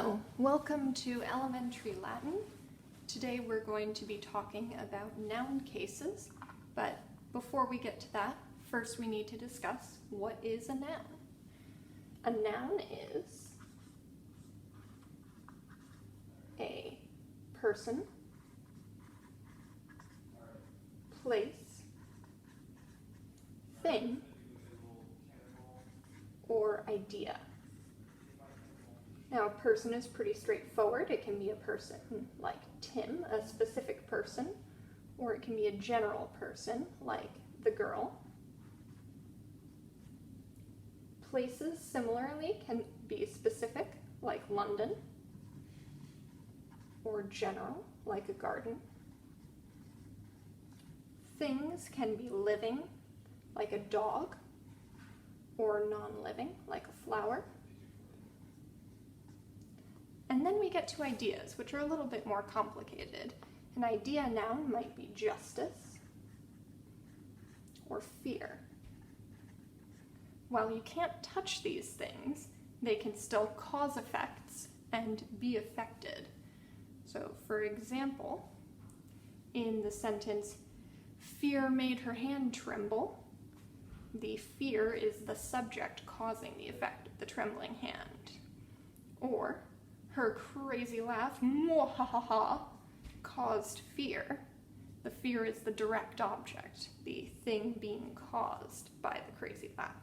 Hello, welcome to Elementary Latin. Today we're going to be talking about noun cases, but before we get to that, first we need to discuss what is a noun. A noun is a person, place, thing, or idea. Now, a person is pretty straightforward. It can be a person like Tim, a specific person, or it can be a general person like the girl. Places, similarly, can be specific like London, or general like a garden. Things can be living like a dog, or non-living like a flower. And then we get to ideas, which are a little bit more complicated. An idea noun might be justice or fear. While you can't touch these things, they can still cause effects and be affected. So, for example, in the sentence, "Fear made her hand tremble," the fear is the subject causing the effect of the trembling hand. Or, "Her crazy laugh, mwahaha, caused fear." The fear is the direct object, the thing being caused by the crazy laugh.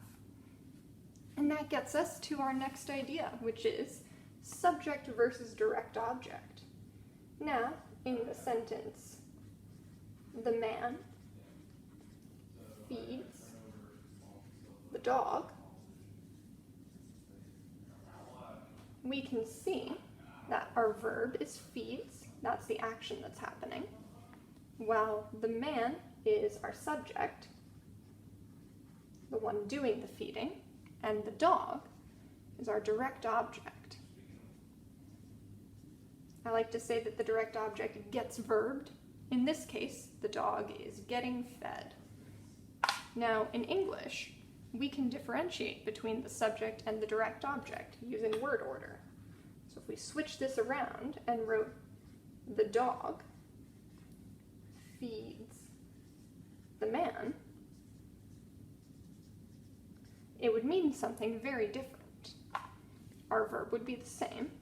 And that gets us to our next idea, which is subject versus direct object. Now, in the sentence, "The man feeds the dog," we can see that our verb is feeds, that's the action that's happening, while the man is our subject, the one doing the feeding, and the dog is our direct object. I like to say that the direct object gets verbed. In this case, the dog is getting fed. Now, in English, we can differentiate between the subject and the direct object using word order. So if we switch this around and wrote, "The dog feeds the man," it would mean something very different. Our verb would be the same,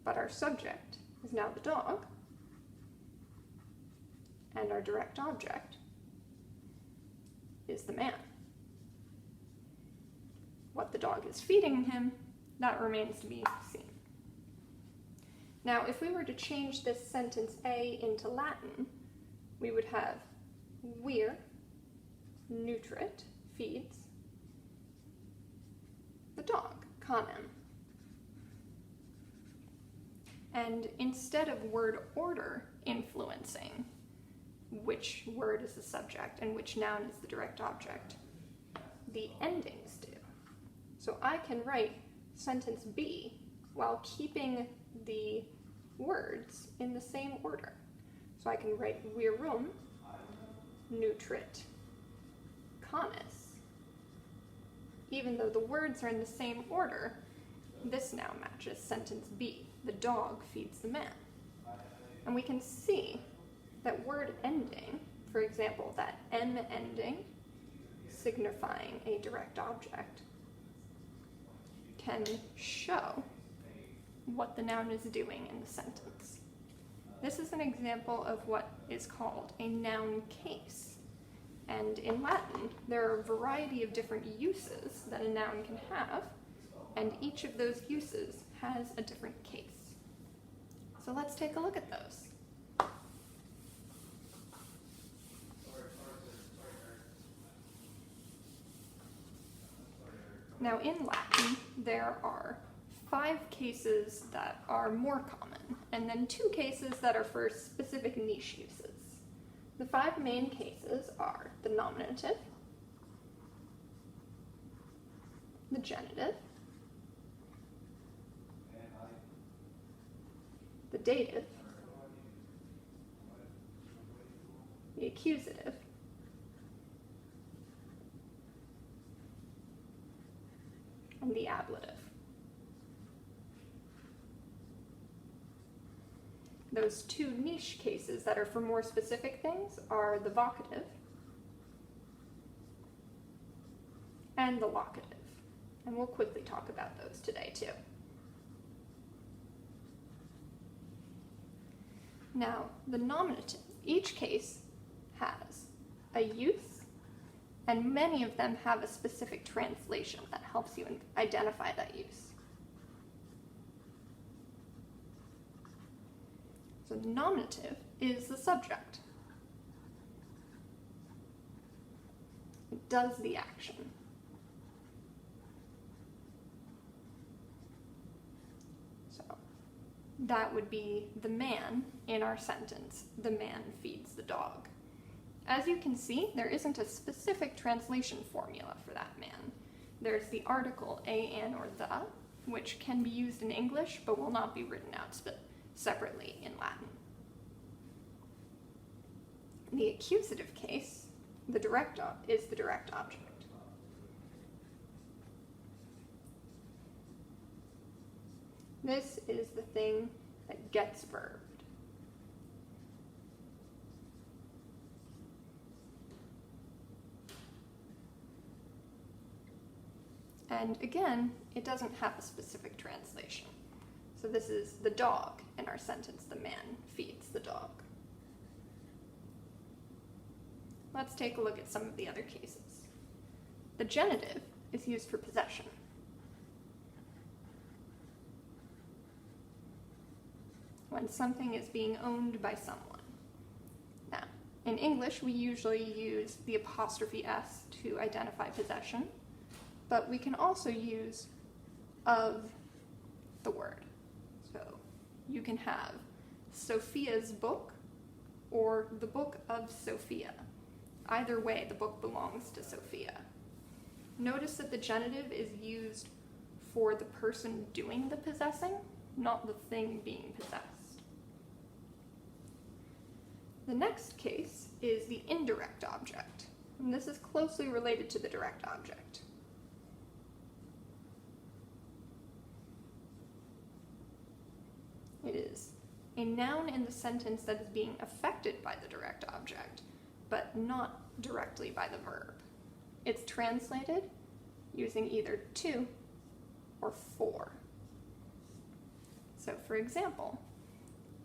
but our subject is now the dog, and our direct object is the man. What the dog is feeding him, that remains to be seen. Now, if we were to change this sentence A into Latin, we would have "vir nutrit," feeds, the dog, canem. And instead of word order influencing which word is the subject and which noun is the direct object, the endings do. So I can write sentence B while keeping the words in the same order. So I can write "virum nutrit canis." Even though the words are in the same order, this now matches sentence B. The dog feeds the man. And we can see that word ending, for example, that M ending signifying a direct object, can show what the noun is doing in the sentence. This is an example of what is called a noun case. And in Latin, there are a variety of different uses that a noun can have, and each of those uses has a different case. So let's take a look at those. Now, in Latin, there are 5 cases that are more common, and then 2 cases that are for specific niche uses. The 5 main cases are the nominative, the genitive, the dative, the accusative, and the ablative. Those two niche cases that are for more specific things are the vocative and the locative. And we'll quickly talk about those today too. Now, the nominative, each case has a use, and many of them have a specific translation that helps you identify that use. So the nominative is the subject. It does the action. So that would be the man in our sentence. The man feeds the dog. As you can see, there isn't a specific translation formula for that man. There's the article a, an, or the, which can be used in English but will not be written out separately in Latin. The accusative case, is the direct object. This is the thing that gets verbed. And again, it doesn't have a specific translation. So this is the dog in our sentence, the man feeds the dog. Let's take a look at some of the other cases. The genitive is used for possession. When something is being owned by someone. Now, in English, we usually use the apostrophe s to identify possession, but we can also use of the word. So you can have Sophia's book or the book of Sophia. Either way, the book belongs to Sophia. Notice that the genitive is used for the person doing the possessing, not the thing being possessed. The next case is the indirect object, and this is closely related to the direct object. It is a noun in the sentence that is being affected by the direct object, but not directly by the verb. It's translated using either to or for. So for example,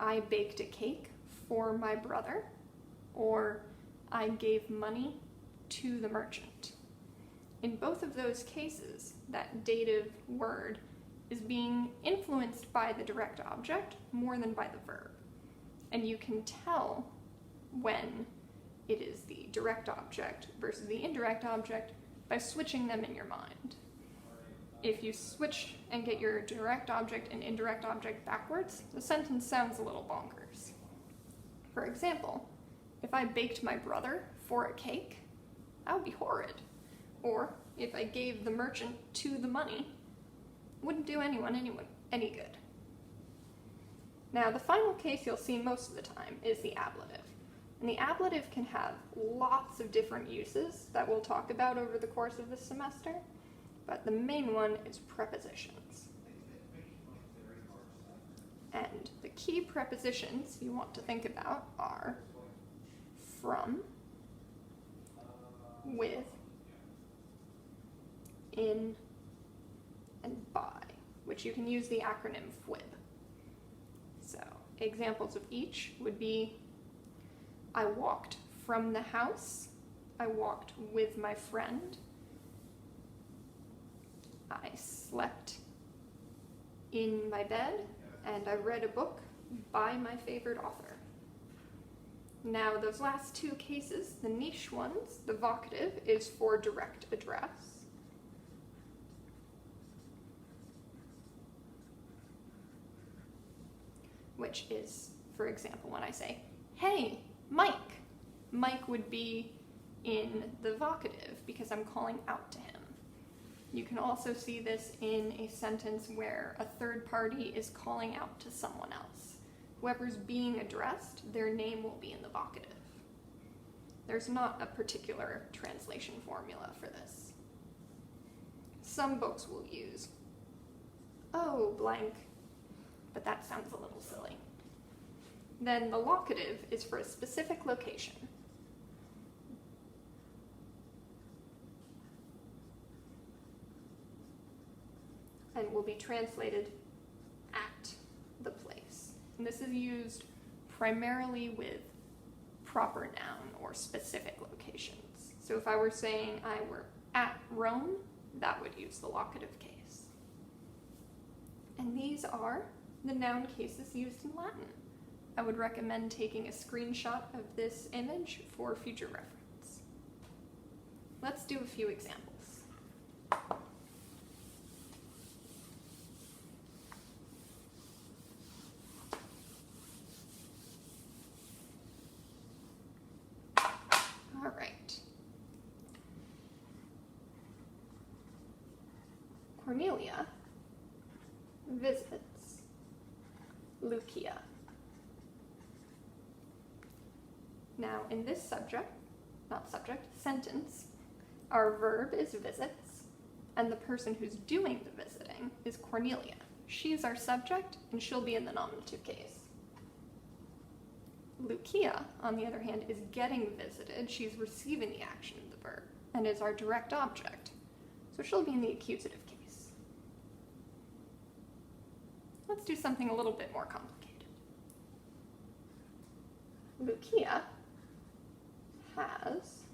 I baked a cake for my brother, or I gave money to the merchant. In both of those cases, that dative word is being influenced by the direct object more than by the verb. And you can tell when it is the direct object versus the indirect object by switching them in your mind. If you switch and get your direct object and indirect object backwards, the sentence sounds a little bonkers. For example, if I baked my brother for a cake, that would be horrid. Or if I gave the merchant to the money, wouldn't do anyone any good. Now, the final case you'll see most of the time is the ablative. And the ablative can have lots of different uses that we'll talk about over the course of this semester, but the main one is prepositions. And the key prepositions you want to think about are from, with, in, and by, which you can use the acronym FWIB. So, examples of each would be I walked from the house, I walked with my friend, I slept in my bed, and I read a book by my favorite author. Now, those last two cases, the niche ones, the vocative is for direct address. Which is, for example, when I say, hey, Mike. Mike would be in the vocative because I'm calling out to him. You can also see this in a sentence where a third party is calling out to someone else. Whoever's being addressed, their name will be in the vocative. There's not a particular translation formula for this. Some books will use, oh, blank, but that sounds a little silly. then the locative is for a specific location. And will be translated at the place. And this is used primarily with proper noun or specific locations. So if I were saying I were at Rome, that would use the locative case. And these are the noun cases used in Latin. I would recommend taking a screenshot of this image for future reference. Let's do a few examples. All right. Cornelia visits Lucia. Now, in this sentence, our verb is visits, and the person who's doing the visiting is Cornelia. She's our subject, and she'll be in the nominative case. Lucia, on the other hand, is getting visited. She's receiving the action of the verb, and is our direct object. So she'll be in the accusative case. Let's do something a little bit more complicated. Lucia has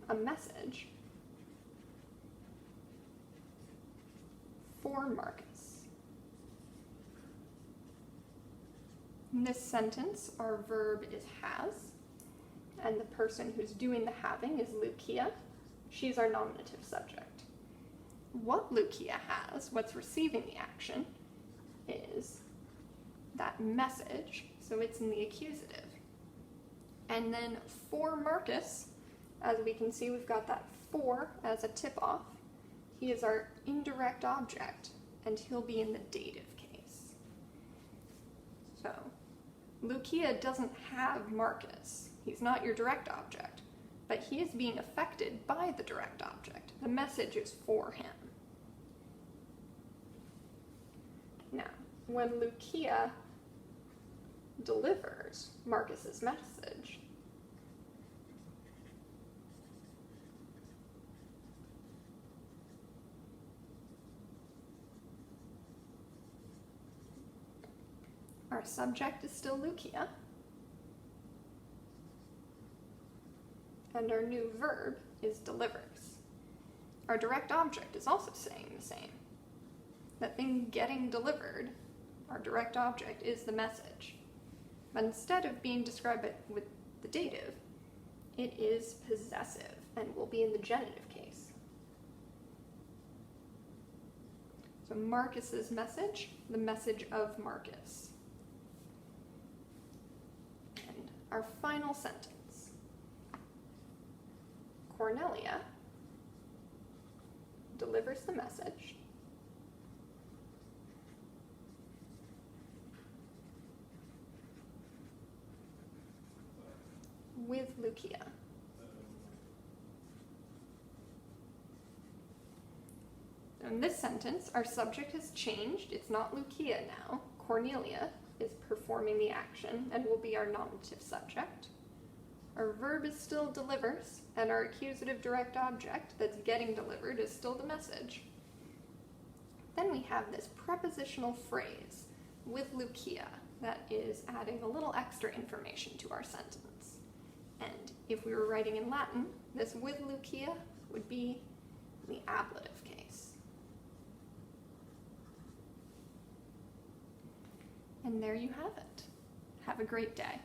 a message for Marcus. In this sentence, our verb is has, and the person who's doing the having is Lucia. She's our nominative subject. What Lucia has, what's receiving the action, is that message, so it's in the accusative. And then for Marcus, as we can see, we've got that for as a tip-off. He is our indirect object, and he'll be in the dative case. So, Lucia doesn't have Marcus. He's not your direct object, but he is being affected by the direct object. The message is for him. Now, when Lucia delivers Marcus's message, our subject is still Lucia, and our new verb is delivers. Our direct object is also saying the same. That thing getting delivered, our direct object, is the message. But instead of being described with the dative, it is possessive and will be in the genitive case. So Marcus's message, the message of Marcus. And our final sentence. Cornelia delivers the message with Lucia. In this sentence, our subject has changed. It's not Lucia now. Cornelia is performing the action and will be our nominative subject. Our verb is still delivers, and our accusative direct object that's getting delivered is still the message. Then we have this prepositional phrase, with Lucia, that is adding a little extra information to our sentence. And if we were writing in Latin, this with Lucia would be the ablative case. And there you have it. Have a great day.